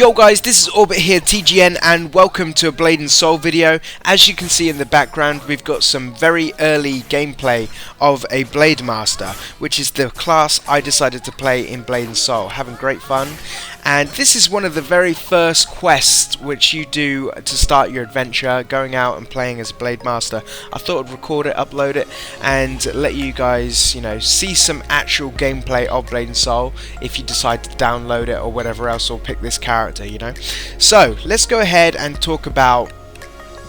Yo guys, this is Orbit here, TGN, and welcome to a Blade and Soul video. As you can see in the background, we've got some very early gameplay of a Blade Master, which is the class I decided to play in Blade and Soul. Having great fun. And this is one of the very first quests which you do to start your adventure, going out and playing as a Blade Master. I thought I'd record it, upload it, and let you guys, see some actual gameplay of Blade and Soul if you decide to download it or whatever else, or pick this character, So, let's go ahead and talk about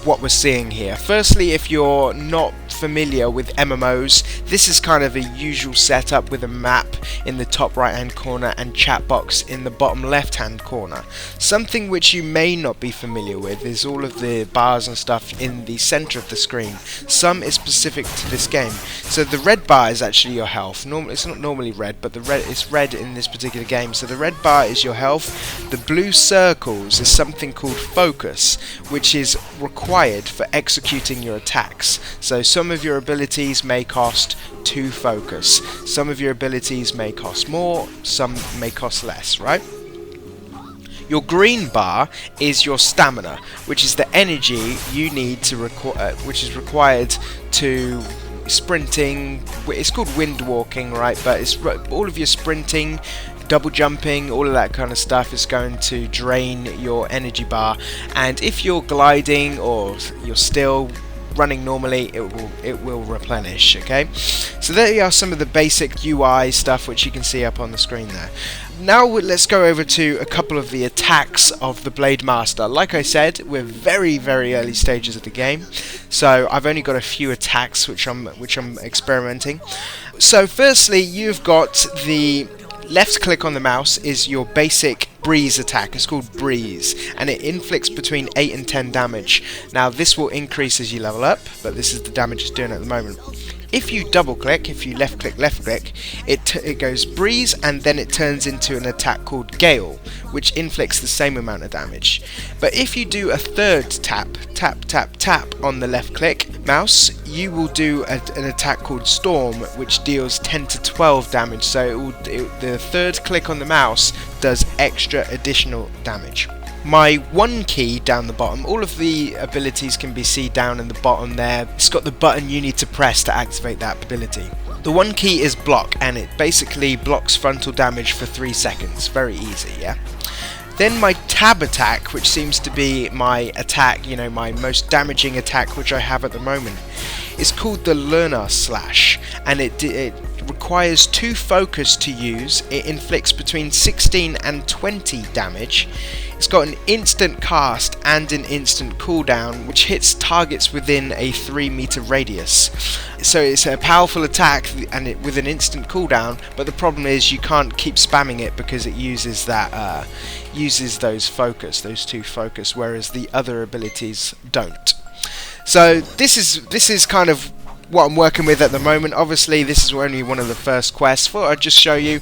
what we're seeing here. Firstly, if you're not familiar with MMOs, this is kind of a usual setup with a map in the top right hand corner and chat box in the bottom left hand corner. Something which you may not be familiar with is all of the bars and stuff in the center of the screen. Some is specific to this game. So the red bar is actually your health. It's not normally red, but it's red in this particular game. So the red bar is your health. The blue circles is something called focus, which is required for executing your attacks. So some of your abilities may cost 2 focus, some of your abilities may cost more, some may cost less, right? Your green bar is your stamina, which is the energy you need to which is required to sprinting. It's called wind walking, right? But it's all of your sprinting, double jumping, all of that kind of stuff is going to drain your energy bar. And if you're gliding or you're still running normally, it will replenish. Okay, so there are some of the basic UI stuff which you can see up on the screen there. Now let's go over to a couple of the attacks of the Blade Master. Like I said, we're very early stages of the game, so I've only got a few attacks which I'm experimenting. So firstly, you've got the left click on the mouse is your basic breeze attack. It's called breeze, and it inflicts between 8 and 10 damage. Now this will increase as you level up, but this is the damage it's doing at the moment. If you double click, if you left click, it goes breeze, and then it turns into an attack called gale, which inflicts the same amount of damage. But if you do a third tap on the left click mouse, you will do an attack called storm, which deals 10 to 12 damage. So the third click on the mouse does extra additional damage. My 1 key down the bottom, all of the abilities can be seen down in the bottom there. It's got the button you need to press to activate that ability. The 1 key is block, and it basically blocks frontal damage for 3 seconds. Very easy, yeah? Then my tab attack, which seems to be my attack, my most damaging attack which I have at the moment, is called the Learner Slash, and it requires 2 focus to use. It inflicts between 16 and 20 damage. It's got an instant cast and an instant cooldown, which hits targets within a 3-meter radius. So it's a powerful attack and with an instant cooldown, but the problem is you can't keep spamming it because it uses that uses those 2 focus, whereas the other abilities don't. So this is kind of what I'm working with at the moment. Obviously this is only one of the first quests. Thought I'd just show you,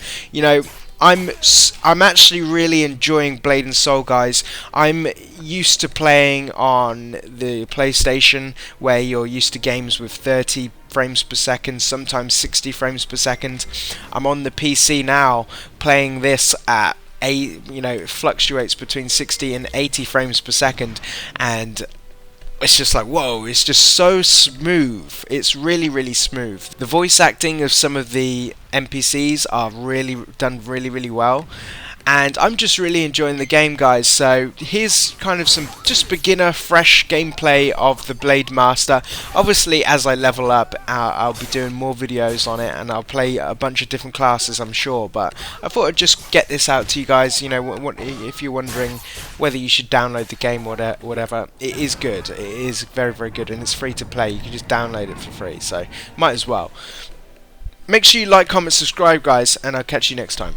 I'm actually really enjoying Blade and Soul, guys. I'm used to playing on the PlayStation, where you're used to games with 30 frames per second, sometimes 60 frames per second. I'm on the PC now playing this at it fluctuates between 60 and 80 frames per second, and it's just like, whoa, it's just so smooth. It's really smooth. The voice acting of some of the NPCs are done really well, and I'm just really enjoying the game, guys. So here's kind of some just beginner fresh gameplay of the Blade Master. Obviously as I level up, I'll be doing more videos on it, and I'll play a bunch of different classes, I'm sure, but I thought I'd just get this out to you guys. If you're wondering whether you should download the game or whatever, it is good. It is very good, and it's free to play. You can just download it for free, so might as well. Make sure you like, comment, subscribe, guys, and I'll catch you next time.